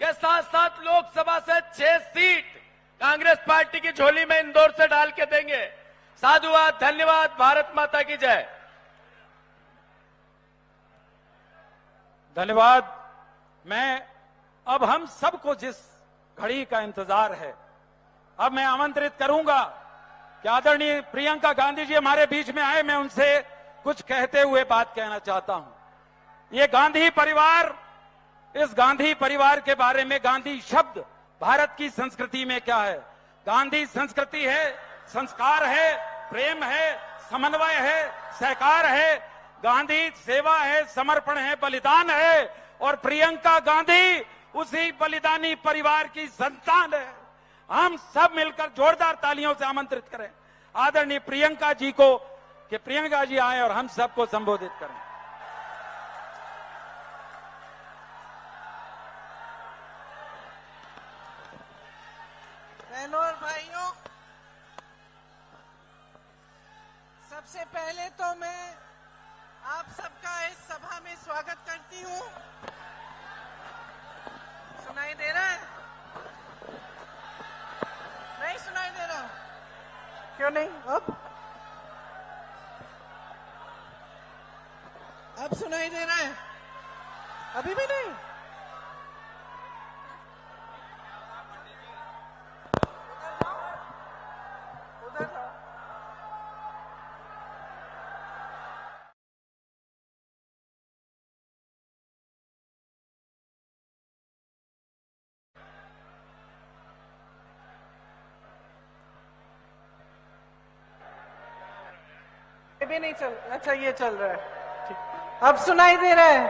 के साथ साथ लोकसभा से 6 सीट कांग्रेस पार्टी की झोली में इंदौर से डाल के देंगे। साधुवाद, धन्यवाद, भारत माता की जय। धन्यवाद। अब हम सबको जिस घड़ी का इंतजार है, अब मैं आमंत्रित करूंगा कि आदरणीय प्रियंका गांधी जी हमारे बीच में आए। मैं उनसे कुछ कहते हुए बात कहना चाहता हूं। ये गांधी परिवार, इस गांधी परिवार के बारे में, गांधी शब्द भारत की संस्कृति में क्या है? गांधी संस्कृति है, संस्कार है, प्रेम है, समन्वय है, सहकार है। गांधी सेवा है, समर्पण है, बलिदान है। और प्रियंका गांधी उसी बलिदानी परिवार की संतान है। हम सब मिलकर जोरदार तालियों से आमंत्रित करें आदरणीय प्रियंका जी को कि प्रियंका जी आए और हम सबको संबोधित करें। बहनों और भाइयों, सबसे पहले तो मैं आप सबका इस सभा में स्वागत करती हूं। सुनाई दे रहा है? नहीं सुनाई दे रहा? क्यों नहीं? अब सुनाई दे रहा है? अभी भी नहीं? उधर जाओ। भी नहीं चल, अच्छा ये चल रहा है, ठीक। अब सुनाई दे रहा है?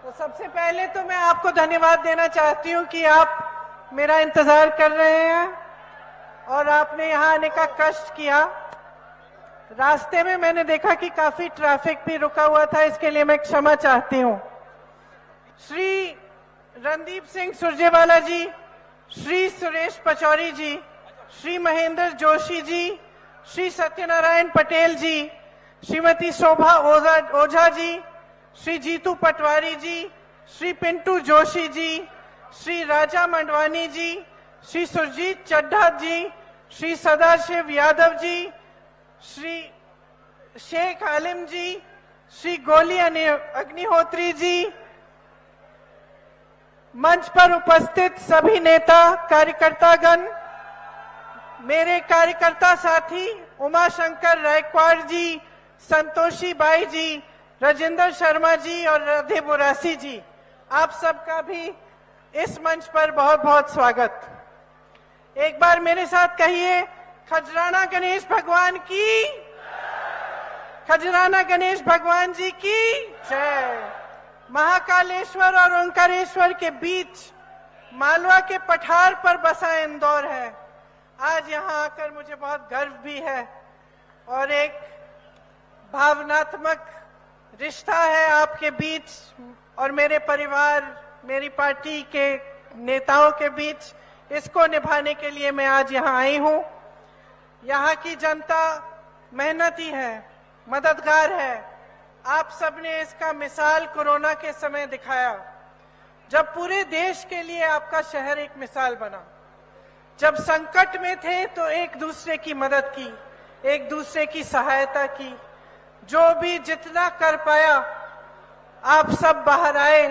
तो सबसे पहले तो मैं आपको धन्यवाद देना चाहती हूं कि आप मेरा इंतजार कर रहे हैं और आपने यहां आने का कष्ट किया। रास्ते में मैंने देखा कि काफी ट्रैफिक भी रुका हुआ था, इसके लिए मैं क्षमा चाहती हूं। श्री रणदीप सिंह सुरजेवाला जी, श्री सुरेश पचौरी जी, श्री महेंद्र जोशी जी, श्री सत्यनारायण पटेल जी, श्रीमती शोभा ओझा जी, श्री जीतू पटवारी जी, श्री पिंटू जोशी जी, श्री राजा मंडवानी जी, श्री सुरजीत चड्ढा जी, श्री सदाशिव यादव जी, श्री शेख आलिम जी, श्री गोली अग्निहोत्री जी, मंच पर उपस्थित सभी नेता कार्यकर्तागण, मेरे कार्यकर्ता साथी उमाशंकर रायकवाड़ जी, संतोषी बाई जी, राजेंद्र शर्मा जी और राधे बुरासी जी, आप सबका भी इस मंच पर बहुत बहुत स्वागत। एक बार मेरे साथ कहिए, खजराना गणेश भगवान की, खजराना गणेश भगवान जी की जय। महाकालेश्वर और ओंकारेश्वर के बीच मालवा के पठार पर बसा इंदौर है। आज यहाँ आकर मुझे बहुत गर्व भी है और एक भावनात्मक रिश्ता है आपके बीच और मेरे परिवार, मेरी पार्टी के नेताओं के बीच। इसको निभाने के लिए मैं आज यहाँ आई हूँ। यहाँ की जनता मेहनती है, मददगार है। आप सबने इसका मिसाल कोरोना के समय दिखाया, जब पूरे देश के लिए आपका शहर एक मिसाल बना। जब संकट में थे तो एक दूसरे की मदद की, एक दूसरे की सहायता की। जो भी जितना कर पाया, आप सब बाहर आए,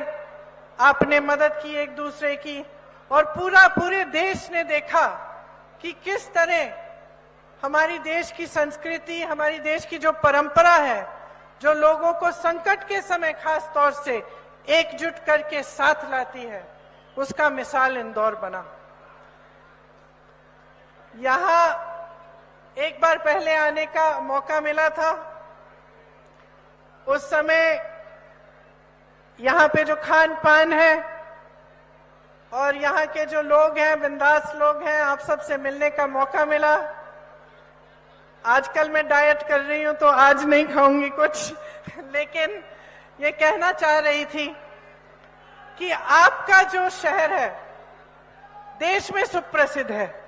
आपने मदद की एक दूसरे की। और पूरे देश ने देखा कि किस तरह हमारी देश की संस्कृति, हमारी देश की जो परंपरा है, जो लोगों को संकट के समय खास तौर से एकजुट करके साथ लाती है, उसका मिसाल इंदौर बना। यहाँ एक बार पहले आने का मौका मिला था। उस समय यहाँ पे जो खान पान है और यहाँ के जो लोग हैं, बिंदास लोग हैं, आप सबसे मिलने का मौका मिला। आजकल मैं डाइट कर रही हूँ तो आज नहीं खाऊंगी कुछ, लेकिन ये कहना चाह रही थी कि आपका जो शहर है देश में सुप्रसिद्ध है।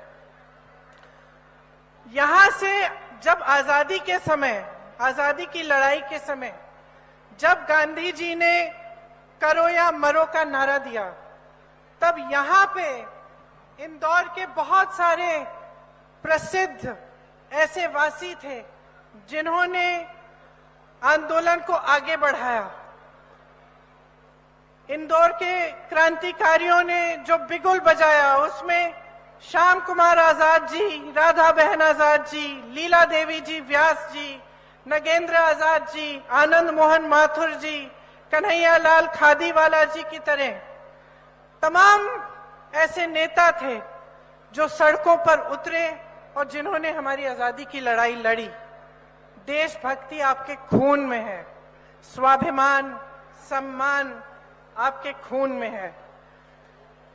यहां से जब आजादी के समय, आजादी की लड़ाई के समय, जब गांधी जी ने करो या मरो का नारा दिया, तब यहां पे इंदौर के बहुत सारे प्रसिद्ध ऐसे वासी थे जिन्होंने आंदोलन को आगे बढ़ाया। इंदौर के क्रांतिकारियों ने जो बिगुल बजाया उसमें श्याम कुमार आजाद जी, राधा बहन आजाद जी, लीला देवी जी व्यास जी, नगेंद्र आजाद जी, आनंद मोहन माथुर जी, कन्हैया लाल खादीवाला जी की तरह तमाम ऐसे नेता थे जो सड़कों पर उतरे और जिन्होंने हमारी आजादी की लड़ाई लड़ी। देशभक्ति आपके खून में है, स्वाभिमान, सम्मान आपके खून में है।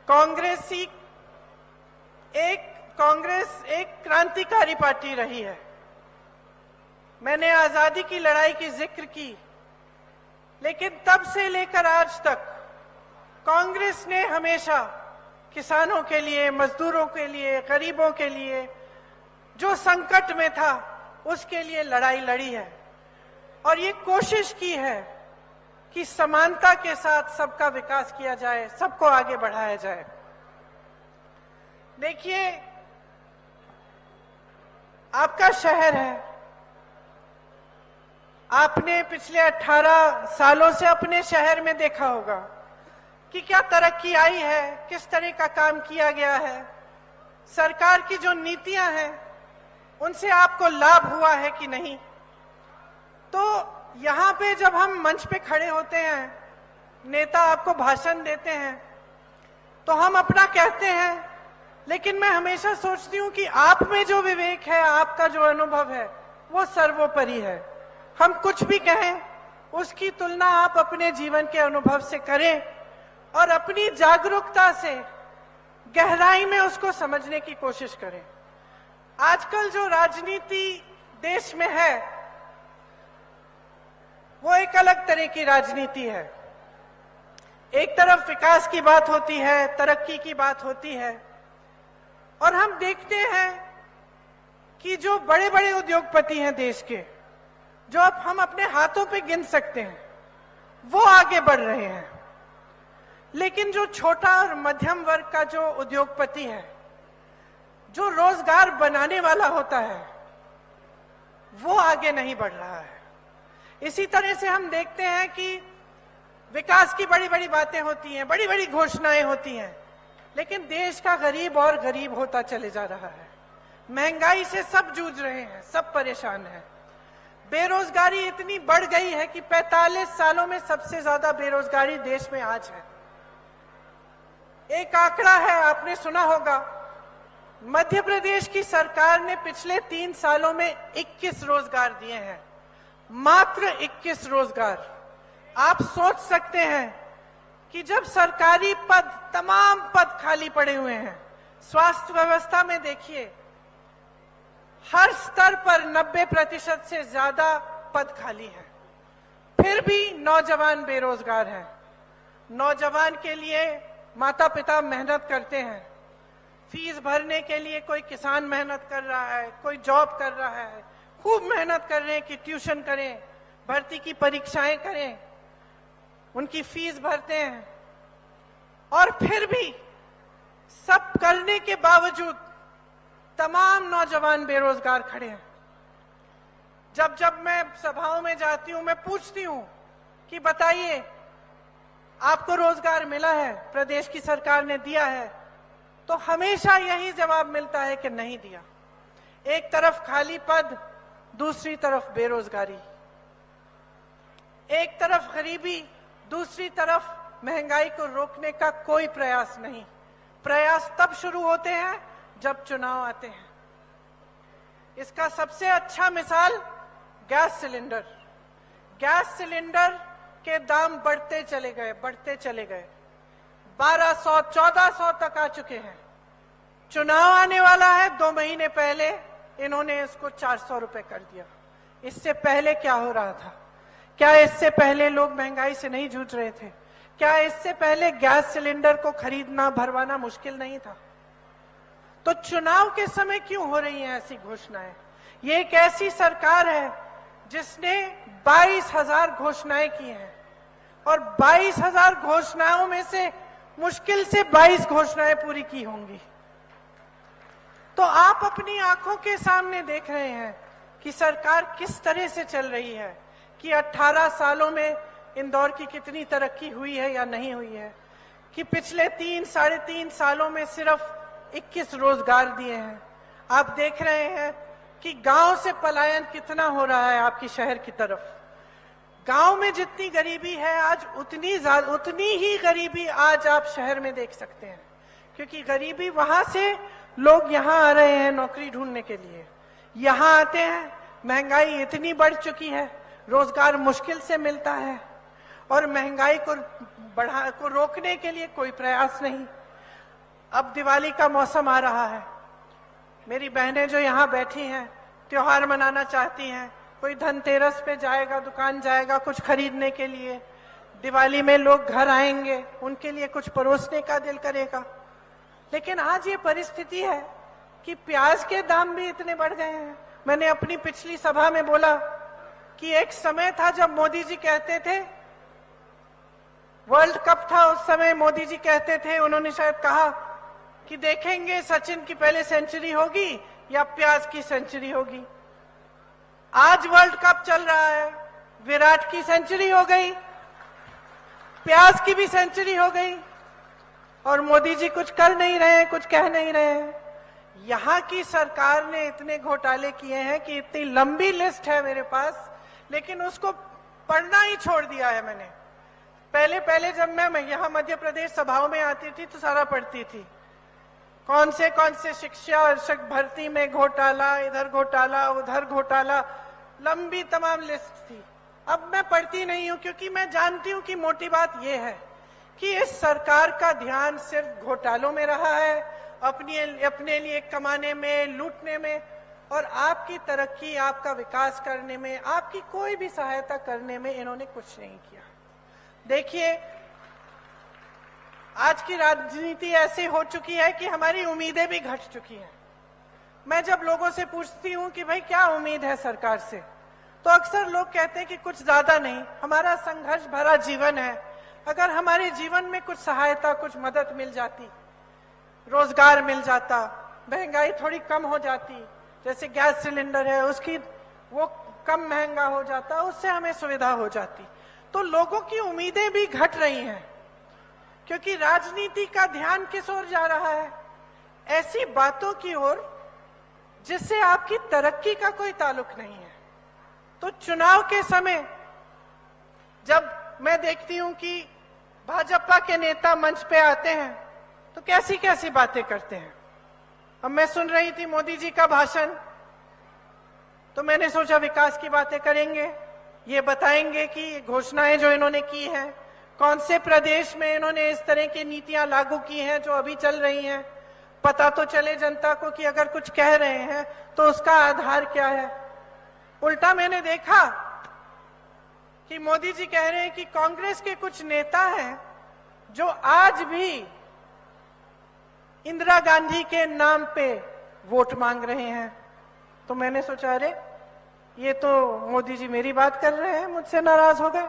कांग्रेस एक क्रांतिकारी पार्टी रही है। मैंने आजादी की लड़ाई की जिक्र की, लेकिन तब से लेकर आज तक कांग्रेस ने हमेशा किसानों के लिए, मजदूरों के लिए, गरीबों के लिए, जो संकट में था उसके लिए लड़ाई लड़ी है और ये कोशिश की है कि समानता के साथ सबका विकास किया जाए, सबको आगे बढ़ाया जाए। देखिए, आपका शहर है, आपने पिछले 18 सालों से अपने शहर में देखा होगा कि क्या तरक्की आई है, किस तरह का काम किया गया है, सरकार की जो नीतियां हैं उनसे आपको लाभ हुआ है कि नहीं। तो यहां पे जब हम मंच पे खड़े होते हैं, नेता आपको भाषण देते हैं, तो हम अपना कहते हैं, लेकिन मैं हमेशा सोचती हूं कि आप में जो विवेक है, आपका जो अनुभव है, वो सर्वोपरि है। हम कुछ भी कहें उसकी तुलना आप अपने जीवन के अनुभव से करें और अपनी जागरूकता से गहराई में उसको समझने की कोशिश करें। आजकल जो राजनीति देश में है वो एक अलग तरह की राजनीति है। एक तरफ विकास की बात होती है, तरक्की की बात होती है, और हम देखते हैं कि जो बड़े बड़े उद्योगपति हैं देश के, जो अब हम अपने हाथों पे गिन सकते हैं, वो आगे बढ़ रहे हैं। लेकिन जो छोटा और मध्यम वर्ग का जो उद्योगपति है, जो रोजगार बनाने वाला होता है, वो आगे नहीं बढ़ रहा है। इसी तरह से हम देखते हैं कि विकास की बड़ी बड़ी बातें होती हैं, बड़ी बड़ी घोषणाएं होती हैं, लेकिन देश का गरीब और गरीब होता चले जा रहा है। महंगाई से सब जूझ रहे हैं, सब परेशान हैं। बेरोजगारी इतनी बढ़ गई है कि 45 सालों में सबसे ज्यादा बेरोजगारी देश में आज है। एक आंकड़ा है, आपने सुना होगा, मध्य प्रदेश की सरकार ने पिछले 3 सालों में 21 रोजगार दिए हैं, मात्र 21 रोजगार। आप सोच सकते हैं कि जब सरकारी पद, तमाम पद खाली पड़े हुए हैं, स्वास्थ्य व्यवस्था में देखिए हर स्तर पर 90% से ज्यादा पद खाली हैं, फिर भी नौजवान बेरोजगार हैं। नौजवान के लिए माता पिता मेहनत करते हैं, फीस भरने के लिए कोई किसान मेहनत कर रहा है, कोई जॉब कर रहा है, खूब मेहनत कर रहे हैं कि ट्यूशन करें, भर्ती की परीक्षाएं करें, उनकी फीस भरते हैं, और फिर भी सब करने के बावजूद तमाम नौजवान बेरोजगार खड़े हैं। जब जब मैं सभाओं में जाती हूं, मैं पूछती हूं कि बताइए आपको रोजगार मिला है, प्रदेश की सरकार ने दिया है, तो हमेशा यही जवाब मिलता है कि नहीं दिया। एक तरफ खाली पद, दूसरी तरफ बेरोजगारी, एक तरफ गरीबी, दूसरी तरफ महंगाई को रोकने का कोई प्रयास नहीं। प्रयास तब शुरू होते हैं जब चुनाव आते हैं। इसका सबसे अच्छा मिसाल गैस सिलेंडर। गैस सिलेंडर के दाम बढ़ते चले गए, 1200, 1400 तक आ चुके हैं। चुनाव आने वाला है, 2 महीने पहले इन्होंने इसको 400 रुपए कर दिया। इससे पहले क्या हो रहा था? क्या इससे पहले लोग महंगाई से नहीं जूझ रहे थे? क्या इससे पहले गैस सिलेंडर को खरीदना, भरवाना मुश्किल नहीं था? तो चुनाव के समय क्यों हो रही हैं ऐसी घोषणाएं? ये एक ऐसी सरकार है जिसने 22,000 घोषणाएं की हैं, और 22,000 घोषणाओं में से मुश्किल से 22 घोषणाएं पूरी की होंगी। तो आप अपनी आंखों के सामने देख रहे हैं कि सरकार किस तरह से चल रही है, कि 18 सालों में इंदौर की कितनी तरक्की हुई है या नहीं हुई है, कि पिछले 3-3.5 सालों में सिर्फ 21 रोजगार दिए हैं। आप देख रहे हैं कि गांव से पलायन कितना हो रहा है आपकी शहर की तरफ। गांव में जितनी गरीबी है आज उतनी ही गरीबी आज आप शहर में देख सकते हैं, क्योंकि गरीबी वहां से लोग यहाँ आ रहे हैं नौकरी ढूंढने के लिए। यहाँ आते हैं, महंगाई इतनी बढ़ चुकी है, रोजगार मुश्किल से मिलता है और महंगाई को रोकने के लिए कोई प्रयास नहीं। अब दिवाली का मौसम आ रहा है, मेरी बहनें जो यहाँ बैठी हैं त्योहार मनाना चाहती हैं, कोई धनतेरस पे जाएगा, दुकान जाएगा कुछ खरीदने के लिए, दिवाली में लोग घर आएंगे, उनके लिए कुछ परोसने का दिल करेगा। लेकिन आज ये परिस्थिति है कि प्याज के दाम भी इतने बढ़ गए हैं। मैंने अपनी पिछली सभा में बोला कि एक समय था जब मोदी जी कहते थे, वर्ल्ड कप था उस समय, मोदी जी कहते थे, उन्होंने शायद कहा कि देखेंगे सचिन की पहले सेंचुरी होगी या प्याज की सेंचुरी होगी। आज वर्ल्ड कप चल रहा है, विराट की सेंचुरी हो गई, प्याज की भी सेंचुरी हो गई और मोदी जी कुछ कर नहीं रहे हैं, कुछ कह नहीं रहे हैं। यहाँ की सरकार ने इतने घोटाले किए हैं कि इतनी लंबी लिस्ट है मेरे पास, लेकिन उसको पढ़ना ही छोड़ दिया है मैंने। पहले जब मैं यहाँ मध्य प्रदेश सभाओं में आती थी तो सारा पढ़ती थी, कौन से शिक्षा भर्ती में घोटाला, इधर घोटाला उधर घोटाला, लंबी तमाम लिस्ट थी। अब मैं पढ़ती नहीं हूं क्योंकि मैं जानती हूं कि मोटी बात यह है कि इस सरकार का ध्यान सिर्फ घोटालों में रहा है, अपने लिए कमाने में, लूटने में, और आपकी तरक्की, आपका विकास करने में, आपकी कोई भी सहायता करने में इन्होंने कुछ नहीं किया। देखिए, आज की राजनीति ऐसी हो चुकी है कि हमारी उम्मीदें भी घट चुकी हैं। मैं जब लोगों से पूछती हूं कि भाई क्या उम्मीद है सरकार से, तो अक्सर लोग कहते हैं कि कुछ ज्यादा नहीं, हमारा संघर्ष भरा जीवन है, अगर हमारे जीवन में कुछ सहायता, कुछ मदद मिल जाती, रोजगार मिल जाता, महंगाई थोड़ी कम हो जाती, जैसे गैस सिलेंडर है उसकी वो कम महंगा हो जाता, उससे हमें सुविधा हो जाती। तो लोगों की उम्मीदें भी घट रही हैं क्योंकि राजनीति का ध्यान किस ओर जा रहा है, ऐसी बातों की ओर जिससे आपकी तरक्की का कोई ताल्लुक नहीं है। तो चुनाव के समय जब मैं देखती हूं कि भाजपा के नेता मंच पे आते हैं तो कैसी कैसी बातें करते हैं। अब मैं सुन रही थी मोदी जी का भाषण, तो मैंने सोचा विकास की बातें करेंगे, ये बताएंगे कि घोषणाएं जो इन्होंने की हैं, कौन से प्रदेश में इन्होंने इस तरह की नीतियां लागू की हैं जो अभी चल रही हैं, पता तो चले जनता को कि अगर कुछ कह रहे हैं तो उसका आधार क्या है। उल्टा मैंने देखा कि मोदी जी कह रहे हैं कि कांग्रेस के कुछ नेता हैं जो आज भी इंदिरा गांधी के नाम पे वोट मांग रहे हैं। तो मैंने सोचा अरे ये तो मोदी जी मेरी बात कर रहे हैं, मुझसे नाराज हो गए।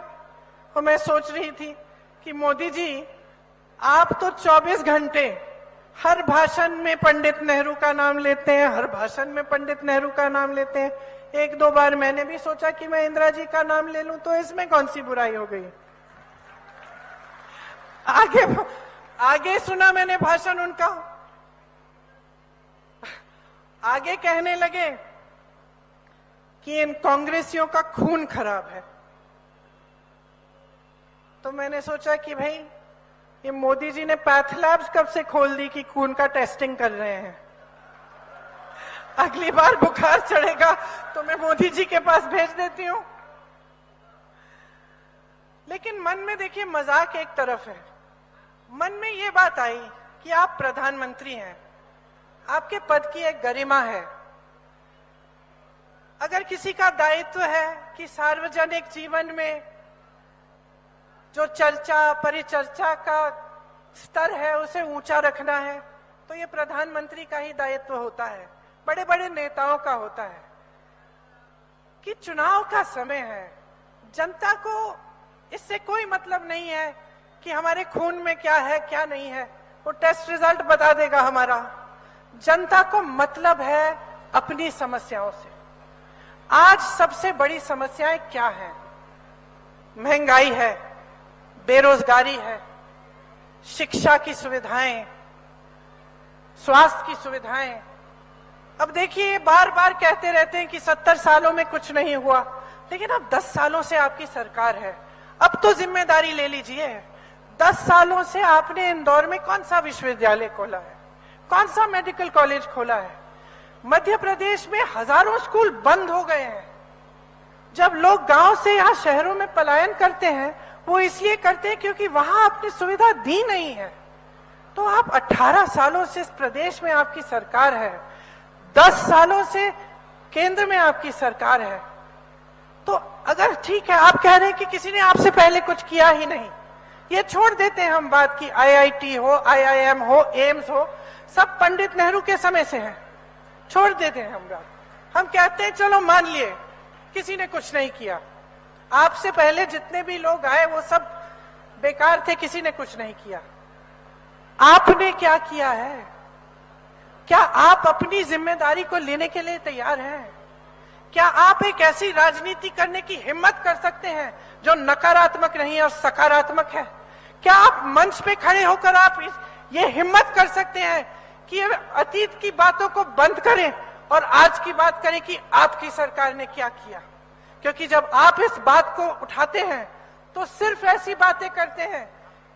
और मैं सोच रही थी कि मोदी जी आप तो 24 घंटे हर भाषण में पंडित नेहरू का नाम लेते हैं, हर भाषण में पंडित नेहरू का नाम लेते हैं। एक दो बार मैंने भी सोचा कि मैं इंदिरा जी का नाम ले लूं, तो इसमें कौन सी बुराई हो गई। आगे सुना मैंने भाषण उनका, आगे कहने लगे कि इन कांग्रेसियों का खून खराब है। तो मैंने सोचा कि भाई ये मोदी जी ने पैथ लैब्स कब से खोल दी कि खून का टेस्टिंग कर रहे हैं। अगली बार बुखार चढ़ेगा तो मैं मोदी जी के पास भेज देती हूं। लेकिन मन में देखिए मजाक एक तरफ है, मन में ये बात आई कि आप प्रधानमंत्री हैं, आपके पद की एक गरिमा है। अगर किसी का दायित्व है कि सार्वजनिक जीवन में जो चर्चा परिचर्चा का स्तर है उसे ऊंचा रखना है, तो ये प्रधानमंत्री का ही दायित्व होता है, बड़े बड़े नेताओं का होता है। कि चुनाव का समय है, जनता को इससे कोई मतलब नहीं है कि हमारे खून में क्या है क्या नहीं है, वो टेस्ट रिजल्ट बता देगा हमारा। जनता को मतलब है अपनी समस्याओं से। आज सबसे बड़ी समस्याएं क्या हैं? महंगाई है, बेरोजगारी है, शिक्षा की सुविधाएं, स्वास्थ्य की सुविधाएं। अब देखिए, बार बार कहते रहते हैं कि 70 सालों में कुछ नहीं हुआ, लेकिन अब 10 सालों से आपकी सरकार है, अब तो जिम्मेदारी ले लीजिए। 10 सालों से आपने इंदौर में कौन सा विश्वविद्यालय खोला है, कौन सा मेडिकल कॉलेज खोला है? मध्य प्रदेश में हजारों स्कूल बंद हो गए हैं। जब लोग गांव से यहाँ शहरों में पलायन करते हैं, वो इसलिए करते हैं क्योंकि वहां आपने सुविधा दी नहीं है। तो आप 18 सालों से इस प्रदेश में आपकी सरकार है, 10 सालों से केंद्र में आपकी सरकार है। तो अगर ठीक है, आप कह रहे हैं कि किसी ने आपसे पहले कुछ किया ही नहीं, ये छोड़ देते हैं हम बात की IIT हो, IIM हो, एम्स हो, सब पंडित नेहरू के समय से है, छोड़ देते हैं हम बात। हम कहते हैं चलो मान लिए किसी ने कुछ नहीं किया, आपसे पहले जितने भी लोग आए वो सब बेकार थे, किसी ने कुछ नहीं किया। आपने क्या किया है? क्या आप अपनी जिम्मेदारी को लेने के लिए तैयार हैं? क्या आप एक ऐसी राजनीति करने की हिम्मत कर सकते हैं जो नकारात्मक नहीं है और सकारात्मक है? क्या आप मंच पे खड़े होकर आप ये हिम्मत कर सकते हैं कि अतीत की बातों को बंद करें और आज की बात करें कि आपकी सरकार ने क्या किया? क्योंकि जब आप इस बात को उठाते हैं तो सिर्फ ऐसी बातें करते हैं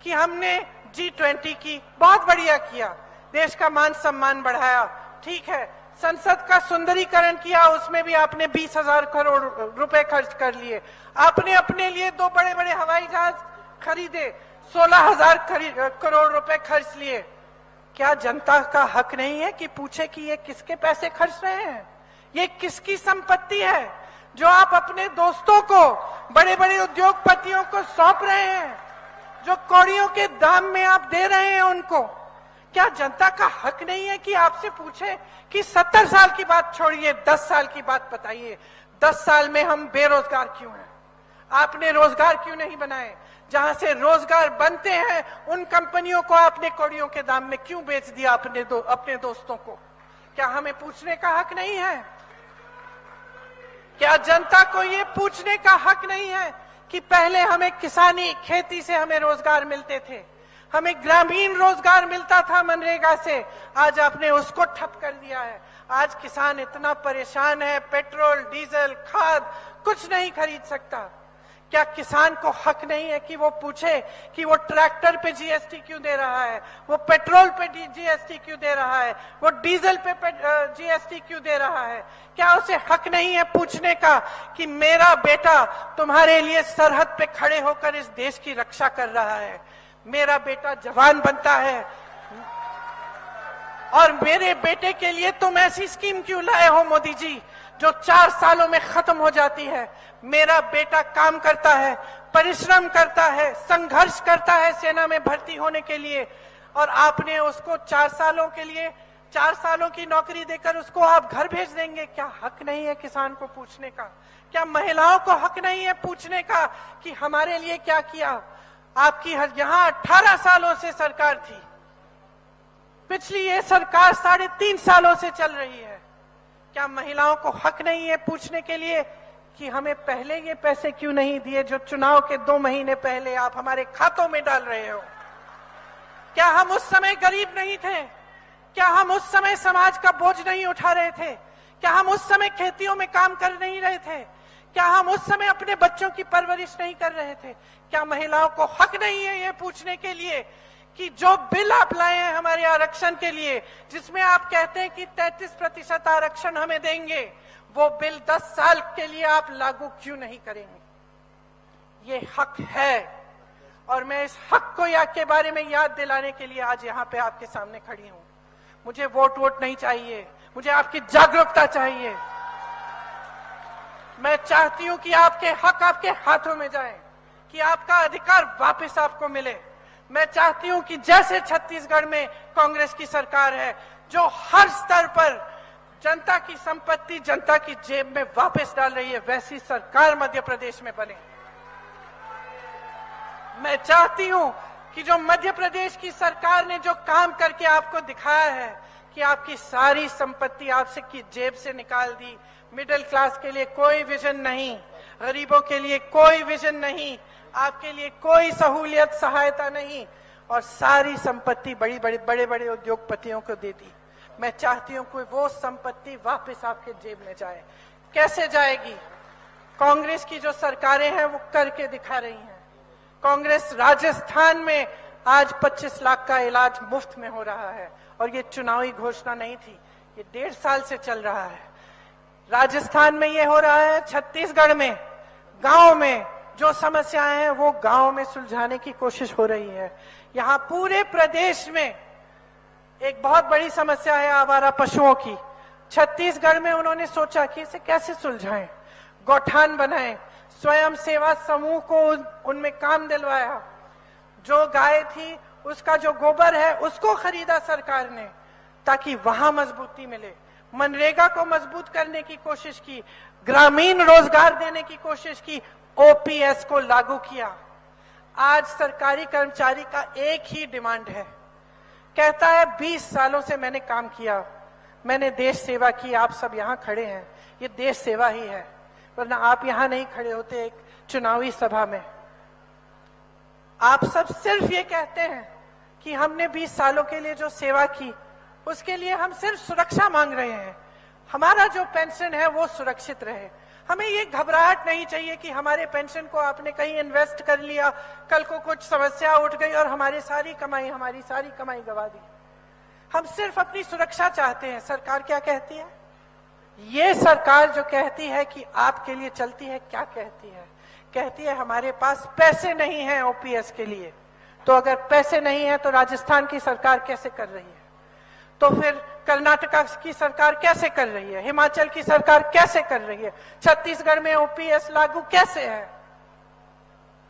कि हमने G20 की, बहुत बढ़िया किया, देश का मान सम्मान बढ़ाया, ठीक है, संसद का सुंदरीकरण किया, उसमें भी आपने 20,000 करोड़ रुपए खर्च कर लिए। आपने अपने लिए 2 बड़े बड़े हवाई जहाज खरीदे, 16,000 करोड़ रुपए खर्च लिए। क्या जनता का हक नहीं है कि पूछे कि ये किसके पैसे खर्च रहे हैं? ये किसकी संपत्ति है जो आप अपने दोस्तों को, बड़े बड़े उद्योगपतियों को सौंप रहे हैं, जो कौड़ियों के दाम में आप दे रहे हैं उनको? क्या जनता का हक नहीं है कि आपसे पूछे कि 70 साल की बात छोड़िए, 10 साल की बात बताइए, 10 साल में हम बेरोजगार क्यों हैं? आपने रोजगार क्यों नहीं बनाए? जहां से रोजगार बनते हैं उन कंपनियों को आपने कौड़ियों के दाम में क्यों बेच दिया अपने दोस्तों को? क्या हमें पूछने का हक नहीं है? क्या जनता को ये पूछने का हक नहीं है कि पहले हमें किसानी, खेती से हमें रोजगार मिलते थे, हमें ग्रामीण रोजगार मिलता था मनरेगा से, आज आपने उसको ठप कर दिया है। आज किसान इतना परेशान है, पेट्रोल, डीजल, खाद कुछ नहीं खरीद सकता। क्या किसान को हक नहीं है कि वो पूछे कि वो ट्रैक्टर पे GST क्यों दे रहा है, वो पेट्रोल पे GST क्यों दे रहा है, वो डीजल पे GST क्यों दे रहा है? क्या उसे हक नहीं है पूछने का कि मेरा बेटा तुम्हारे लिए सरहद पे खड़े होकर इस देश की रक्षा कर रहा है, मेरा बेटा जवान बनता है और मेरे बेटे के लिए तुम ऐसी स्कीम क्यों लाए हो मोदी जी जो 4 सालों में खत्म हो जाती है? मेरा बेटा काम करता है, परिश्रम करता है, संघर्ष करता है सेना में भर्ती होने के लिए, और आपने उसको 4 सालों के लिए 4 सालों की नौकरी देकर उसको आप घर भेज देंगे? क्या हक नहीं है किसान को पूछने का? क्या महिलाओं को हक नहीं है पूछने का कि हमारे लिए क्या किया? आपकी यहाँ 18 सालों से सरकार थी, पिछली ये सरकार 3.5 सालों से चल रही है। क्या महिलाओं को हक नहीं है पूछने के लिए कि हमें पहले ये पैसे क्यों नहीं दिए जो चुनाव के 2 महीने पहले आप हमारे खातों में डाल रहे हो? क्या हम उस समय गरीब नहीं थे? क्या हम उस समय समाज का बोझ नहीं उठा रहे थे? क्या हम उस समय खेतियों में काम कर नहीं रहे थे? क्या हम उस समय अपने बच्चों की परवरिश नहीं कर रहे थे? क्या महिलाओं को हक नहीं है ये पूछने के लिए कि जो बिल आप लाए हैं हमारे आरक्षण के लिए, जिसमें आप कहते हैं कि 33% आरक्षण हमें देंगे, वो बिल 10 साल के लिए आप लागू क्यों नहीं करेंगे? ये हक है और मैं इस हक को के बारे में याद दिलाने के लिए आज यहाँ पे आपके सामने खड़ी हूँ। मुझे वोट नहीं चाहिए, मुझे आपकी जागरूकता चाहिए। मैं चाहती हूँ कि आपके हक आपके हाथों में जाए, कि आपका अधिकार वापस आपको मिले। मैं चाहती हूं कि जैसे छत्तीसगढ़ में कांग्रेस की सरकार है जो हर स्तर पर जनता की संपत्ति जनता की जेब में वापस डाल रही है, वैसी सरकार मध्य प्रदेश में बने। मैं चाहती हूं कि जो मध्य प्रदेश की सरकार ने जो काम करके आपको दिखाया है कि आपकी सारी संपत्ति आपसे की जेब से निकाल दी, मिडिल क्लास के लिए कोई विजन नहीं, गरीबों के लिए कोई विजन नहीं, आपके लिए कोई सहूलियत सहायता नहीं, और सारी संपत्ति बड़े बड़े उद्योगपतियों को दे दी। मैं चाहती हूं कि वो संपत्ति वापस आपके जेब में जाए। कैसे जाएगी? कांग्रेस की जो सरकारें हैं वो करके दिखा रही हैं। कांग्रेस राजस्थान में आज 25 लाख का इलाज मुफ्त में हो रहा है, और ये चुनावी घोषणा नहीं थी, ये 1.5 साल से चल रहा है। राजस्थान में ये हो रहा है, छत्तीसगढ़ में गांव में जो समस्याएं हैं वो गांव में सुलझाने की कोशिश हो रही है। यहाँ पूरे प्रदेश में एक बहुत बड़ी समस्या है आवारा पशुओं की। छत्तीसगढ़ में उन्होंने सोचा कि इसे कैसे सुलझाएं, गौठान बनाएं, स्वयं सेवा समूह को उनमें काम दिलवाया। जो गाय थी उसका जो गोबर है उसको खरीदा सरकार ने ताकि वहां मजबूती मिले। मनरेगा को मजबूत करने की कोशिश की, ग्रामीण रोजगार देने की कोशिश की, ओपीएस को लागू किया। आज सरकारी कर्मचारी का एक ही डिमांड है, कहता है 20 सालों से मैंने काम किया, मैंने देश सेवा की, आप सब यहाँ खड़े हैं, ये देश सेवा ही है, वरना आप यहाँ नहीं खड़े होते एक चुनावी सभा में। आप सब सिर्फ ये कहते हैं कि हमने 20 सालों के लिए जो सेवा की उसके लिए हम सिर्फ सुरक्षा मांग रहे हैं, हमारा जो पेंशन है वो सुरक्षित रहे। हमें ये घबराहट नहीं चाहिए कि हमारे पेंशन को आपने कहीं इन्वेस्ट कर लिया, कल को कुछ समस्या उठ गई और हमारी सारी कमाई गवा दी। हम सिर्फ अपनी सुरक्षा चाहते हैं। सरकार क्या कहती है? ये सरकार जो कहती है कि आपके लिए चलती है, क्या कहती है? कहती है हमारे पास पैसे नहीं हैं ओपीएस के लिए। तो अगर पैसे नहीं है तो राजस्थान की सरकार कैसे कर रही है? तो फिर कर्नाटका की सरकार कैसे कर रही है? हिमाचल की सरकार कैसे कर रही है? छत्तीसगढ़ में ओपीएस लागू कैसे है?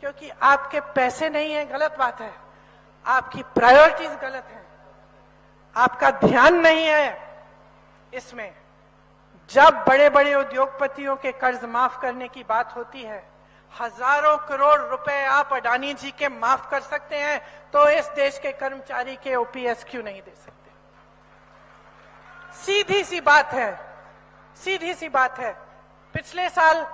क्योंकि आपके पैसे नहीं है, गलत बात है, आपकी प्रायोरिटीज गलत है, आपका ध्यान नहीं है इसमें। जब बड़े बड़े उद्योगपतियों के कर्ज माफ करने की बात होती है, हजारों करोड़ रुपए आप अडानी जी के माफ कर सकते हैं, तो इस देश के कर्मचारी के ओपीएस क्यों नहीं दे सकते? सीधी सी बात है, सीधी सी बात है। पिछले साल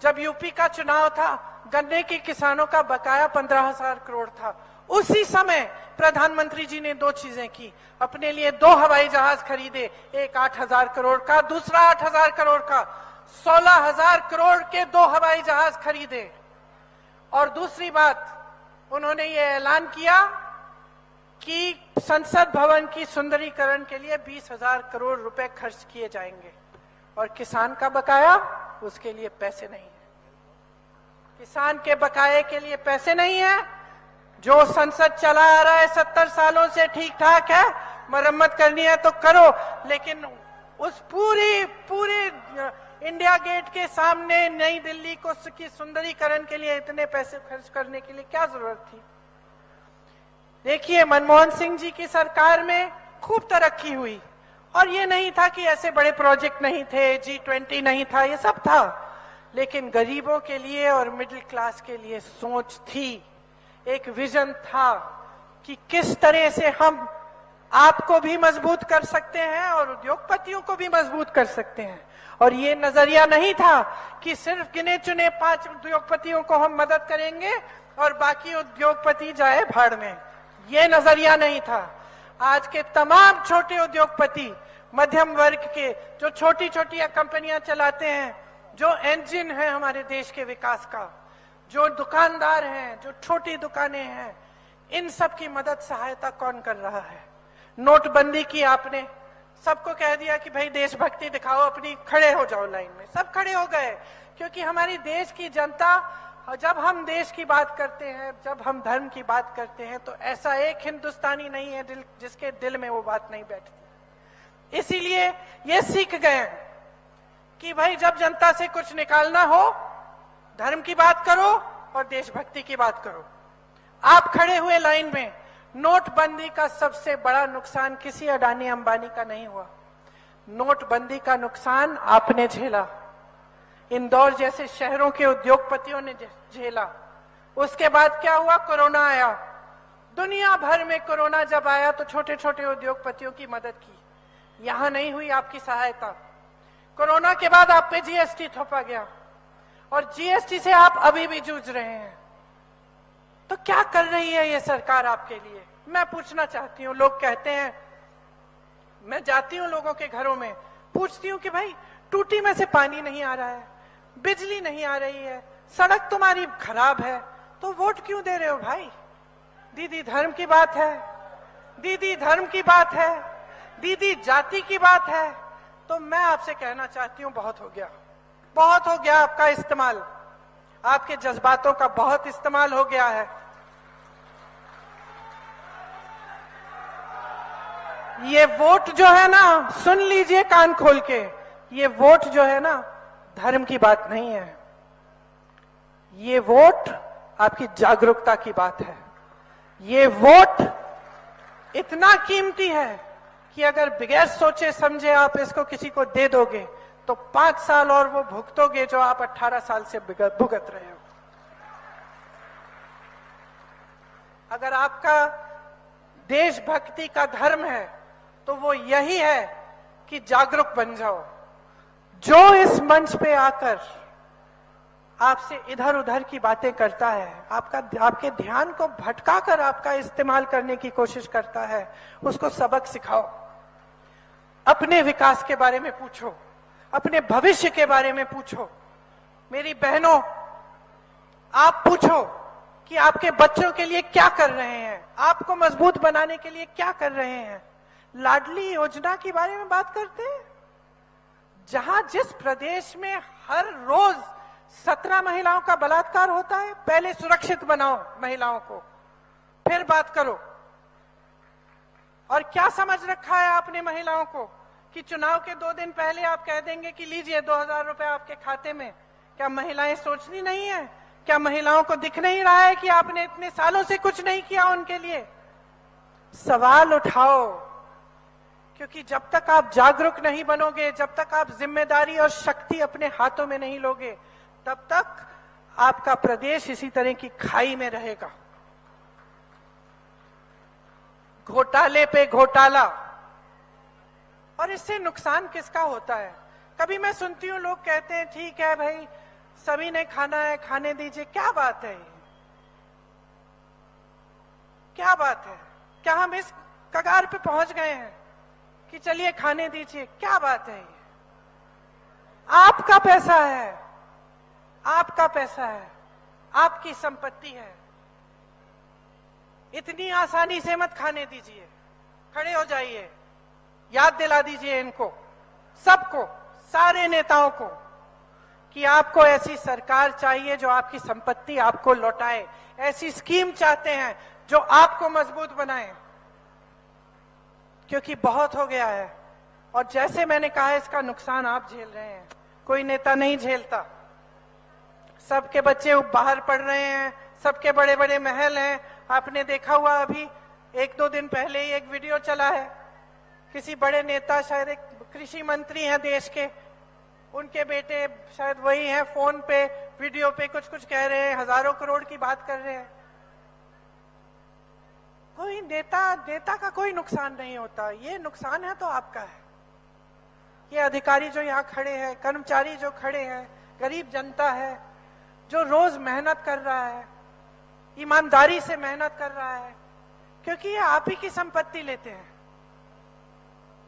जब यूपी का चुनाव था, गन्ने के किसानों का बकाया 15,000 करोड़ था। उसी समय प्रधानमंत्री जी ने 2 चीजें की, अपने लिए 2 हवाई जहाज खरीदे, एक 8,000 करोड़ का, दूसरा 8,000 करोड़ का, 16,000 करोड़ के 2 हवाई जहाज खरीदे। और दूसरी बात, उन्होंने ये ऐलान किया कि संसद भवन की सुंदरीकरण के लिए 20,000 करोड़ रुपए खर्च किए जाएंगे, और किसान का बकाया, उसके लिए पैसे नहीं है। किसान के बकाये के लिए पैसे नहीं है। जो संसद चला आ रहा है 70 सालों से ठीक ठाक है, मरम्मत करनी है तो करो, लेकिन उस पूरे इंडिया गेट के सामने नई दिल्ली को की सुंदरीकरण के लिए इतने पैसे खर्च करने के लिए क्या जरूरत थी? देखिए, मनमोहन सिंह जी की सरकार में खूब तरक्की हुई, और ये नहीं था कि ऐसे बड़े प्रोजेक्ट नहीं थे, G20 नहीं था, ये सब था, लेकिन गरीबों के लिए और मिडिल क्लास के लिए सोच थी, एक विजन था कि किस तरह से हम आपको भी मजबूत कर सकते हैं और उद्योगपतियों को भी मजबूत कर सकते हैं। और ये नजरिया नहीं था कि सिर्फ गिने चुने 5 उद्योगपतियों को हम मदद करेंगे और बाकी उद्योगपति जाए भाड़ में, ये नजरिया नहीं था। आज के तमाम छोटे उद्योगपति, मध्यम वर्ग के, जो छोटी छोटी कंपनियां चलाते हैं, जो इंजन है हमारे देश के विकास का, जो दुकानदार हैं, जो छोटी दुकानें हैं, इन सब की मदद सहायता कौन कर रहा है? नोटबंदी की आपने, सबको कह दिया कि भाई देशभक्ति दिखाओ अपनी, खड़े हो जाओ लाइन में, सब खड़े हो गए, क्योंकि हमारी देश की जनता, जब हम देश की बात करते हैं, जब हम धर्म की बात करते हैं, तो ऐसा एक हिंदुस्तानी नहीं है जिसके दिल में वो बात नहीं बैठती। इसीलिए ये सीख गए कि भाई जब जनता से कुछ निकालना हो, धर्म की बात करो और देशभक्ति की बात करो। आप खड़े हुए लाइन में। नोटबंदी का सबसे बड़ा नुकसान किसी अडानी अंबानी का नहीं हुआ, नोटबंदी का नुकसान आपने झेला, इंदौर जैसे शहरों के उद्योगपतियों ने झेला, उसके बाद क्या हुआ? कोरोना आया। दुनिया भर में कोरोना जब आया तो छोटे छोटे उद्योगपतियों की मदद की। यहां नहीं हुई आपकी सहायता। कोरोना के बाद आप पे जीएसटी थोपा गया और जीएसटी से आप अभी भी जूझ रहे हैं। तो क्या कर रही है ये सरकार आपके लिए? मैं पूछना चाहती हूँ। लोग कहते हैं, मैं जाती हूँ लोगों के घरों में, पूछती हूँ कि भाई टूटी में से पानी नहीं आ रहा है, बिजली नहीं आ रही है, सड़क तुम्हारी खराब है, तो वोट क्यों दे रहे हो भाई? दीदी धर्म की बात है, दीदी धर्म की बात है, दीदी जाति की बात है। तो मैं आपसे कहना चाहती हूँ, बहुत हो गया, बहुत हो गया आपका इस्तेमाल। आपके जज्बातों का बहुत इस्तेमाल हो गया है। ये वोट जो है ना, सुन लीजिए कान खोल के, ये वोट जो है ना धर्म की बात नहीं है। ये वोट आपकी जागरूकता की बात है। ये वोट इतना कीमती है कि अगर बगैर सोचे समझे आप इसको किसी को दे दोगे तो 5 साल और वो भुगतोगे जो आप 18 साल से भुगत रहे हो। अगर आपका देशभक्ति का धर्म है तो वो यही है कि जागरूक बन जाओ। जो इस मंच पे आकर आपसे इधर उधर की बातें करता है, आपके ध्यान को भटकाकर आपका इस्तेमाल करने की कोशिश करता है, उसको सबक सिखाओ। अपने विकास के बारे में पूछो, अपने भविष्य के बारे में पूछो। मेरी बहनों, आप पूछो कि आपके बच्चों के लिए क्या कर रहे हैं, आपको मजबूत बनाने के लिए क्या कर रहे हैं। लाडली योजना के बारे में बात करते हैं, जहां जिस प्रदेश में हर रोज 17 महिलाओं का बलात्कार होता है, पहले सुरक्षित बनाओ महिलाओं को, फिर बात करो। और क्या समझ रखा है आपने महिलाओं को कि चुनाव के 2 दिन पहले आप कह देंगे कि लीजिए 2000 रुपए आपके खाते में। क्या महिलाएं सोचनी नहीं है? क्या महिलाओं को दिख नहीं रहा है कि आपने इतने सालों से कुछ नहीं किया उनके लिए? सवाल उठाओ, क्योंकि जब तक आप जागरूक नहीं बनोगे, जब तक आप जिम्मेदारी और शक्ति अपने हाथों में नहीं लोगे, तब तक आपका प्रदेश इसी तरह की खाई में रहेगा। घोटाले पे घोटाला, और इससे नुकसान किसका होता है? कभी मैं सुनती हूँ लोग कहते हैं ठीक है भाई, सभी ने खाना है, खाने दीजिए। क्या बात है? क्या बात है? क्या हम इस कगार पे पहुंच गए हैं कि चलिए खाने दीजिए? क्या बात है? आपका पैसा है, आपका पैसा है, आपकी संपत्ति है। इतनी आसानी से मत खाने दीजिए। खड़े हो जाइए, याद दिला दीजिए इनको सबको, सारे नेताओं को, कि आपको ऐसी सरकार चाहिए जो आपकी संपत्ति आपको लौटाए। ऐसी स्कीम चाहते हैं जो आपको मजबूत बनाए, क्योंकि बहुत हो गया है। और जैसे मैंने कहा, इसका नुकसान आप झेल रहे हैं, कोई नेता नहीं झेलता। सबके बच्चे बाहर पढ़ रहे हैं, सबके बड़े बड़े महल हैं। आपने देखा हुआ, अभी 1-2 दिन पहले ही एक वीडियो चला है, किसी बड़े नेता, शायद एक कृषि मंत्री हैं देश के, उनके बेटे शायद वही हैं, फोन पे वीडियो पे कुछ कुछ कह रहे हैं, हजारों करोड़ की बात कर रहे हैं। कोई नेता का कोई नुकसान नहीं होता। ये नुकसान है तो आपका है। ये अधिकारी जो यहाँ खड़े हैं, कर्मचारी जो खड़े हैं, गरीब जनता है जो रोज मेहनत कर रहा है, ईमानदारी से मेहनत कर रहा है, क्योंकि ये आप ही की संपत्ति लेते हैं।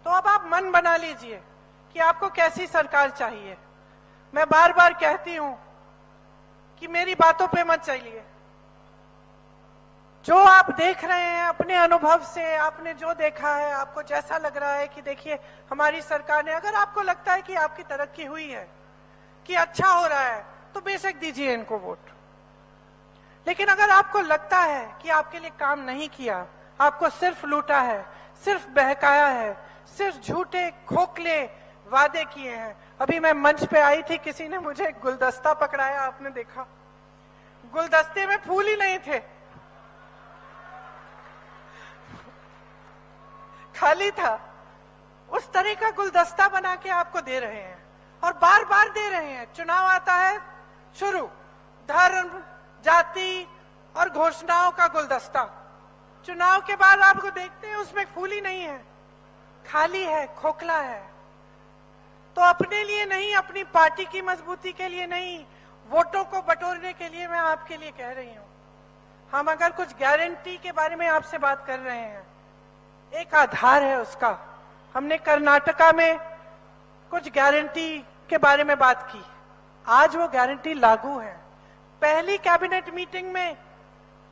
तो अब आप मन बना लीजिए कि आपको कैसी सरकार चाहिए। मैं बार बार कहती हूं कि मेरी बातों पे मत चलिए। जो आप देख रहे हैं अपने अनुभव से, आपने जो देखा है, आपको जैसा लग रहा है कि देखिए हमारी सरकार ने, अगर आपको लगता है कि आपकी तरक्की हुई है, कि अच्छा हो रहा है, तो बेशक दीजिए इनको वोट। लेकिन अगर आपको लगता है कि आपके लिए काम नहीं किया, आपको सिर्फ लूटा है, सिर्फ बहकाया है, सिर्फ झूठे खोखले वादे किए हैं। अभी मैं मंच पे आई थी, किसी ने मुझे एक गुलदस्ता पकड़ाया, आपने देखा, गुलदस्ते में फूल ही नहीं थे, खाली था। उस तरह का गुलदस्ता बना के आपको दे रहे हैं और बार बार दे रहे हैं। चुनाव आता है, शुरू, धर्म, जाति, और घोषणाओं का गुलदस्ता। चुनाव के बाद आपको देखते हैं उसमें फूल ही नहीं है, खाली है, खोखला है। तो अपने लिए नहीं, अपनी पार्टी की मजबूती के लिए नहीं, वोटों को बटोरने के लिए मैं आपके लिए कह रही हूं। हम अगर कुछ गारंटी के बारे में आपसे बात कर रहे हैं, एक आधार है उसका। हमने कर्नाटका में कुछ गारंटी के बारे में बात की, आज वो गारंटी लागू है। पहली कैबिनेट मीटिंग में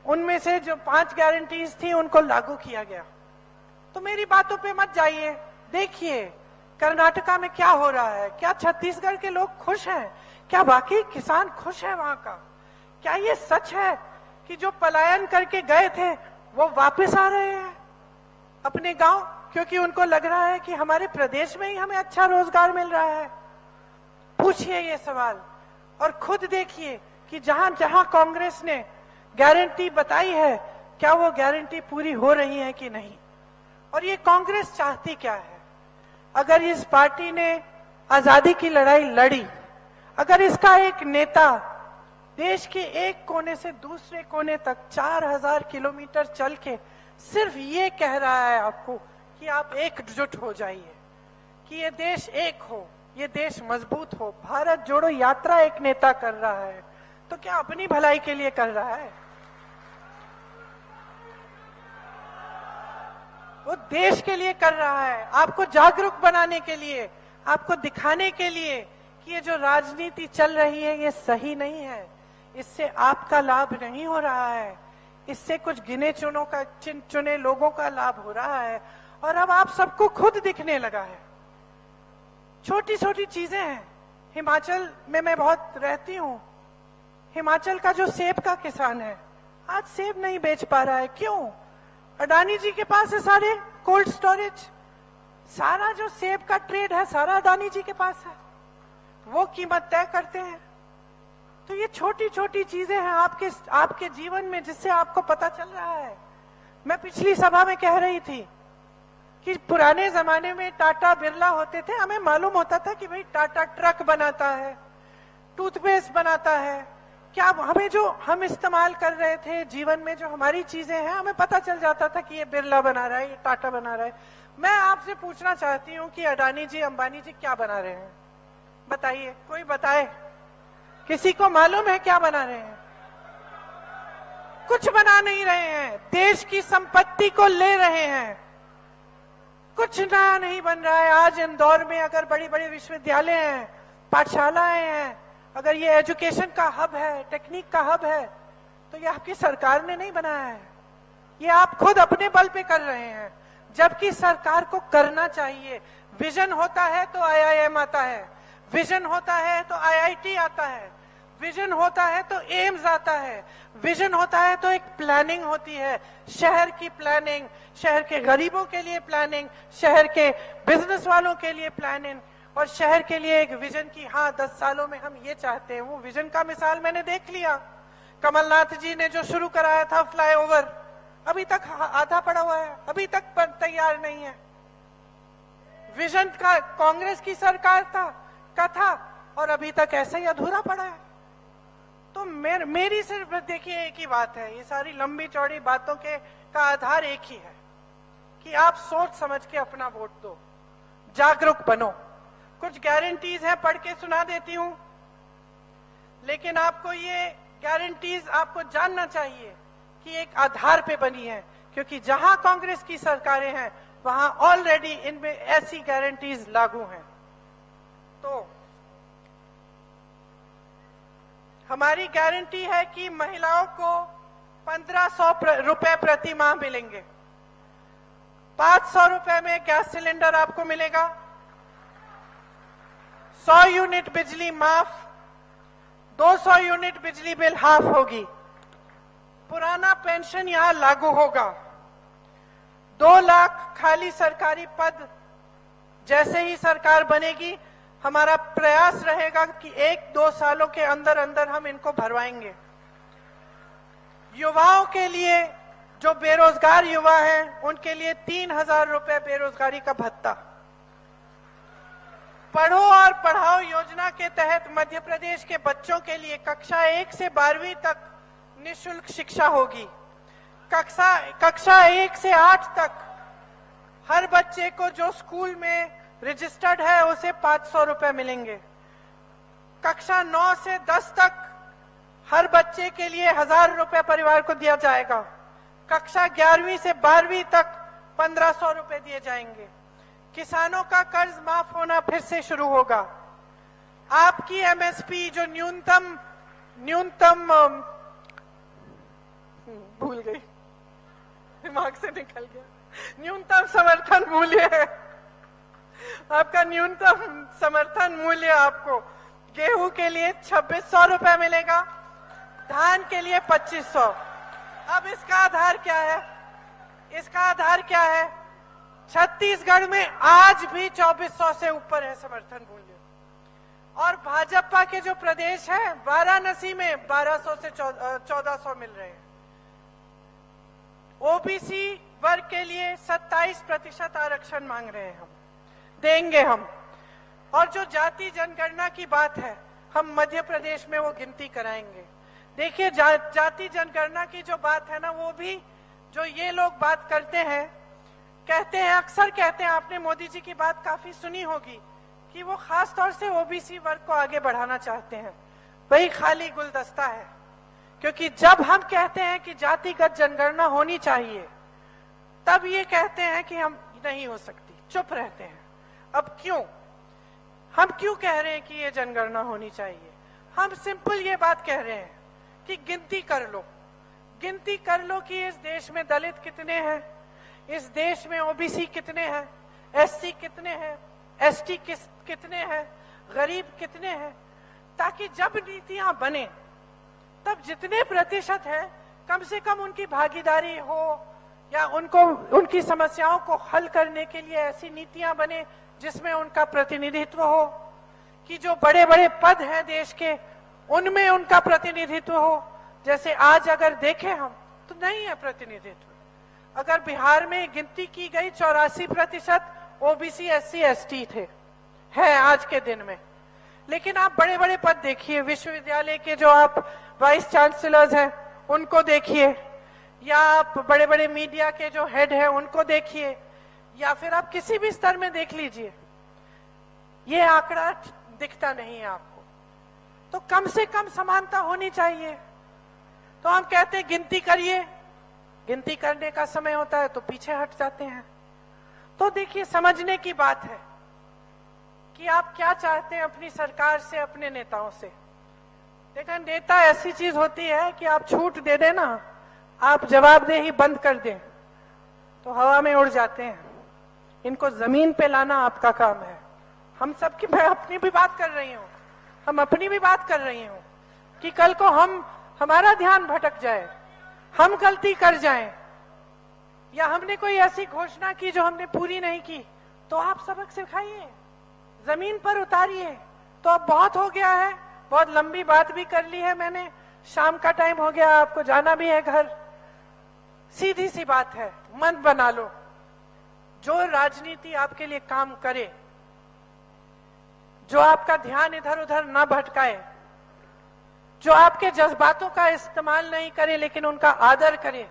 उनमें से जो 5 गारंटीज थी उनको लागू किया गया। तो मेरी बातों पे मत जाइए, देखिए कर्नाटका में क्या हो रहा है। क्या छत्तीसगढ़ के लोग खुश हैं? क्या वाकई किसान खुश है वहां का? क्या ये सच है कि जो पलायन करके गए थे वो वापस आ रहे हैं अपने गांव, क्योंकि उनको लग रहा है कि हमारे प्रदेश में ही हमें अच्छा रोजगार मिल रहा है? पूछिए ये सवाल और खुद देखिए कि जहां जहां कांग्रेस ने गारंटी बताई है, क्या वो गारंटी पूरी हो रही है कि नहीं। और ये कांग्रेस चाहती क्या है? अगर इस पार्टी ने आजादी की लड़ाई लड़ी, अगर इसका एक नेता देश के एक कोने से दूसरे कोने तक 4000 किलोमीटर चल के सिर्फ ये कह रहा है आपको कि आप एकजुट हो जाइए, कि ये देश एक हो, ये देश मजबूत हो, भारत जोड़ो यात्रा एक नेता कर रहा है, तो क्या अपनी भलाई के लिए कर रहा है? वो देश के लिए कर रहा है, आपको जागरूक बनाने के लिए, आपको दिखाने के लिए कि ये जो राजनीति चल रही है ये सही नहीं है, इससे आपका लाभ नहीं हो रहा है, इससे कुछ गिने चुने लोगों का लाभ हो रहा है। और अब आप सबको खुद दिखने लगा है। छोटी छोटी चीजें हैं। हिमाचल में मैं बहुत रहती हूं। हिमाचल का जो सेब का किसान है आज सेब नहीं बेच पा रहा है। क्यों? अडानी जी के पास है सारे कोल्ड स्टोरेज, सारा जो सेब का ट्रेड है सारा अडानी जी के पास है, वो कीमत तय करते हैं। तो ये छोटी छोटी चीजें हैं आपके जीवन में जिससे आपको पता चल रहा है। मैं पिछली सभा में कह रही थी कि पुराने जमाने में टाटा बिरला होते थे, हमें मालूम होता था कि भाई टाटा ट्रक बनाता है, टूथपेस्ट बनाता है। क्या हमें जो हम इस्तेमाल कर रहे थे जीवन में, जो हमारी चीजें हैं, हमें पता चल जाता था कि ये बिरला बना रहा है, ये टाटा बना रहा है। मैं आपसे पूछना चाहती हूँ कि अडानी जी, अंबानी जी क्या बना रहे हैं? बताइए, कोई बताए? किसी को मालूम है क्या बना रहे हैं? कुछ बना नहीं रहे हैं, देश की संपत्ति को ले रहे हैं, कुछ नया नहीं बन रहा है। आज इंदौर में अगर बड़ी बड़ी विश्वविद्यालय हैं, पाठशालाएं हैं, अगर ये एजुकेशन का हब है, टेक्निक का हब है, तो ये आपकी सरकार ने नहीं बनाया है, ये आप खुद अपने बल पे कर रहे हैं। जबकि सरकार को करना चाहिए। विजन होता है तो IIM आता है, विजन होता है तो IIT आता है, विजन होता है तो एम्स आता है, विजन होता है तो एक प्लानिंग होती है, शहर की प्लानिंग, शहर के गरीबों के लिए प्लानिंग, शहर के बिजनेस वालों के लिए प्लानिंग, और शहर के लिए एक विजन की, हाँ 10 सालों में हम ये चाहते हैं। वो विजन का मिसाल मैंने देख लिया। कमलनाथ जी ने जो शुरू कराया था फ्लाईओवर, अभी तक आधा पड़ा हुआ है, अभी तक तैयार नहीं है। विजन का कांग्रेस की सरकार का था और अभी तक ऐसे ही अधूरा पड़ा है। तो मेरी सिर्फ देखिए एक ही बात है, ये सारी लंबी चौड़ी बातों का आधार एक ही है कि आप सोच समझ के अपना वोट दो, जागरूक बनो। कुछ गारंटीज है, पढ़ के सुना देती हूं, लेकिन आपको ये गारंटीज आपको जानना चाहिए कि एक आधार पे बनी है, क्योंकि जहां कांग्रेस की सरकारें हैं वहां ऑलरेडी इनमें ऐसी गारंटीज लागू हैं। तो हमारी गारंटी है कि महिलाओं को 1500 रुपए प्रति माह मिलेंगे, 500 रुपए में गैस सिलेंडर आपको मिलेगा, 100 यूनिट बिजली माफ, 200 यूनिट बिजली बिल हाफ होगी, पुराना पेंशन यहां लागू होगा, 2 लाख खाली सरकारी पद जैसे ही सरकार बनेगी हमारा प्रयास रहेगा कि 1-2 सालों के अंदर अंदर हम इनको भरवाएंगे। युवाओं के लिए, जो बेरोजगार युवा हैं, उनके लिए 3000 रुपए बेरोजगारी का भत्ता। पढ़ो और पढ़ाओ योजना के तहत मध्य प्रदेश के बच्चों के लिए कक्षा 1 से 12वीं तक निःशुल्क शिक्षा होगी। कक्षा 1 से 8 तक हर बच्चे को जो स्कूल में रजिस्टर्ड है उसे 500 रुपए मिलेंगे। कक्षा 9 से 10 तक हर बच्चे के लिए 1000 रुपए परिवार को दिया जाएगा। कक्षा 11वीं से 12वीं तक 1500 रुपए दिए जाएंगे। किसानों का कर्ज माफ होना फिर से शुरू होगा। आपकी एमएसपी जो न्यूनतम भूल गई, दिमाग से निकल गया, न्यूनतम समर्थन मूल्य है। आपका न्यूनतम समर्थन मूल्य आपको गेहूं के लिए 2600 रुपए मिलेगा, धान के लिए 2500। अब इसका आधार क्या है? इसका आधार क्या है? छत्तीसगढ़ में आज भी 2400 से ऊपर है समर्थन मूल्य। और भाजपा के जो प्रदेश है, वाराणसी में 1200 से 1400 मिल रहे हैं। ओबीसी वर्ग के लिए 27% आरक्षण मांग रहे हैं हम, देंगे हम। और जो जाति जनगणना की बात है, हम मध्य प्रदेश में वो गिनती कराएंगे। देखिए, जाति जनगणना की जो बात है ना, वो भी जो ये लोग बात करते हैं, कहते हैं, अक्सर कहते हैं, आपने मोदी जी की बात काफी सुनी होगी कि वो खास तौर से ओबीसी वर्ग को आगे बढ़ाना चाहते हैं। वही खाली गुलदस्ता है, क्योंकि जब हम कहते हैं कि जातिगत जनगणना होनी चाहिए, तब ये कहते हैं कि हम नहीं हो सकती, चुप रहते हैं। अब क्यों? हम क्यों कह रहे हैं कि ये जनगणना होनी चाहिए? हम सिंपल ये बात कह रहे हैं कि गिनती कर लो, गिनती कर लो कि इस देश में दलित कितने हैं, इस देश में ओबीसी कितने हैं, एससी कितने हैं, एसटी कितने हैं, गरीब कितने हैं, ताकि जब नीतियां बने तब जितने प्रतिशत है कम से कम उनकी भागीदारी हो, या उनकी समस्याओं को हल करने के लिए ऐसी नीतियां बने जिसमें उनका प्रतिनिधित्व हो, कि जो बड़े बड़े पद हैं देश के उनमें उनका प्रतिनिधित्व हो। जैसे आज अगर देखें हम, तो नहीं है प्रतिनिधित्व। अगर बिहार में गिनती की गई 84% ओबीसी एससी एसटी थे, है आज के दिन में। लेकिन आप बड़े बड़े पद देखिए, विश्वविद्यालय के जो आप वाइस चांसलर्स हैं उनको देखिए, या आप बड़े बड़े मीडिया के जो हेड हैं उनको देखिए, या फिर आप किसी भी स्तर में देख लीजिए, ये आंकड़ा दिखता नहीं है आपको। तो कम से कम समानता होनी चाहिए। तो हम कहते हैं गिनती करिए, गिनती करने का समय होता है तो पीछे हट जाते हैं। तो देखिए, समझने की बात है कि आप क्या चाहते हैं अपनी सरकार से, अपने नेताओं से। देखा, नेता ऐसी चीज होती है कि आप छूट दे देना, आप जवाबदेही बंद कर दें तो हवा में उड़ जाते हैं। इनको जमीन पे लाना आपका काम है। हम सबकी, मैं अपनी भी बात कर रही हूँ, हम अपनी भी बात कर रही हूँ कि कल को हमारा ध्यान भटक जाए, हम गलती कर जाएं, या हमने कोई ऐसी घोषणा की जो हमने पूरी नहीं की, तो आप सबक सिखाइए, जमीन पर उतारिए। तो अब बहुत हो गया है, बहुत लंबी बात भी कर ली है मैंने, शाम का टाइम हो गया, आपको जाना भी है घर। सीधी सी बात है, मन बना लो, जो राजनीति आपके लिए काम करे, जो आपका ध्यान इधर उधर ना भटकाए, जो आपके जज्बातों का इस्तेमाल नहीं करे लेकिन उनका आदर करे,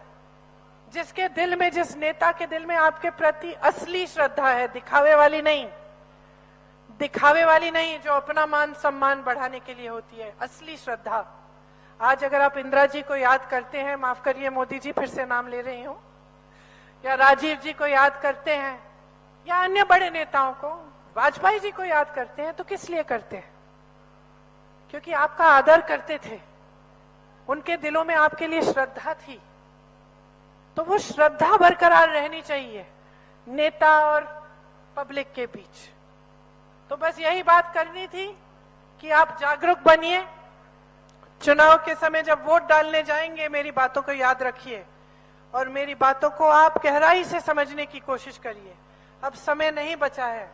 जिसके दिल में, जिस नेता के दिल में आपके प्रति असली श्रद्धा है, दिखावे वाली नहीं, दिखावे वाली नहीं, जो अपना मान सम्मान बढ़ाने के लिए होती है, असली श्रद्धा। आज अगर आप इंदिरा जी को याद करते हैं, माफ करिए मोदी जी, फिर से नाम ले रही हूं, या राजीव जी को याद करते हैं, या अन्य बड़े नेताओं को, वाजपेयी जी को याद करते हैं, तो किस लिए करते हैं? क्योंकि आपका आदर करते थे, उनके दिलों में आपके लिए श्रद्धा थी। तो वो श्रद्धा बरकरार रहनी चाहिए नेता और पब्लिक के बीच। तो बस यही बात करनी थी कि आप जागरूक बनिए, चुनाव के समय जब वोट डालने जाएंगे मेरी बातों को याद रखिए, और मेरी बातों को आप गहराई से समझने की कोशिश करिए। अब समय नहीं बचा है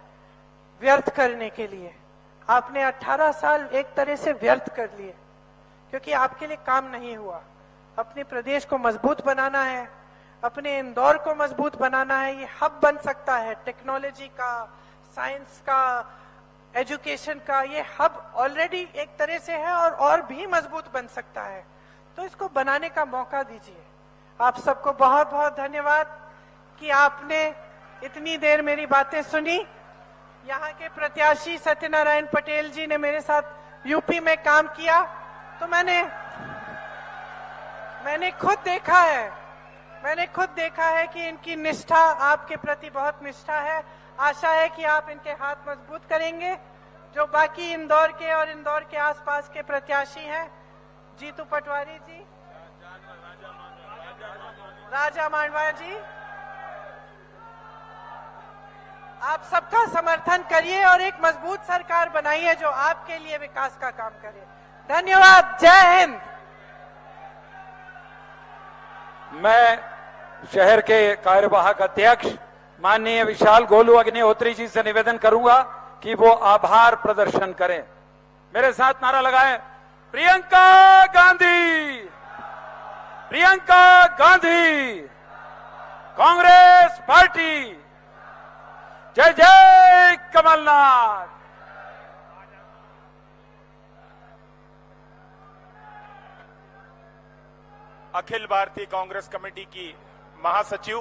व्यर्थ करने के लिए। आपने 18 साल एक तरह से व्यर्थ कर लिए, क्योंकि आपके लिए काम नहीं हुआ। अपने प्रदेश को मजबूत बनाना है, अपने इंदौर को मजबूत बनाना है। ये हब बन सकता है टेक्नोलॉजी का, साइंस का, एजुकेशन का। ये हब ऑलरेडी एक तरह से है और भी मजबूत बन सकता है। तो इसको बनाने का मौका दीजिए। आप सबको बहुत बहुत धन्यवाद कि आपने इतनी देर मेरी बातें सुनी। यहाँ के प्रत्याशी सत्यनारायण पटेल जी ने मेरे साथ यूपी में काम किया, तो मैंने खुद देखा है कि इनकी निष्ठा आपके प्रति बहुत निष्ठा है। आशा है कि आप इनके हाथ मजबूत करेंगे। जो बाकी इंदौर के और इंदौर के आसपास के प्रत्याशी हैं, जीतू पटवारी जी, राजा मांडवा जी, आप सबका समर्थन करिए और एक मजबूत सरकार बनाइए जो आपके लिए विकास का काम करे। धन्यवाद। जय हिंद। मैं शहर के कार्यवाहक अध्यक्ष माननीय विशाल गोलू अग्निहोत्री जी से निवेदन करूंगा कि वो आभार प्रदर्शन करें। मेरे साथ नारा लगाएं, प्रियंका गांधी, प्रियंका गांधी, कांग्रेस पार्टी, जय जय कमलनाथ। अखिल भारतीय कांग्रेस कमेटी की महासचिव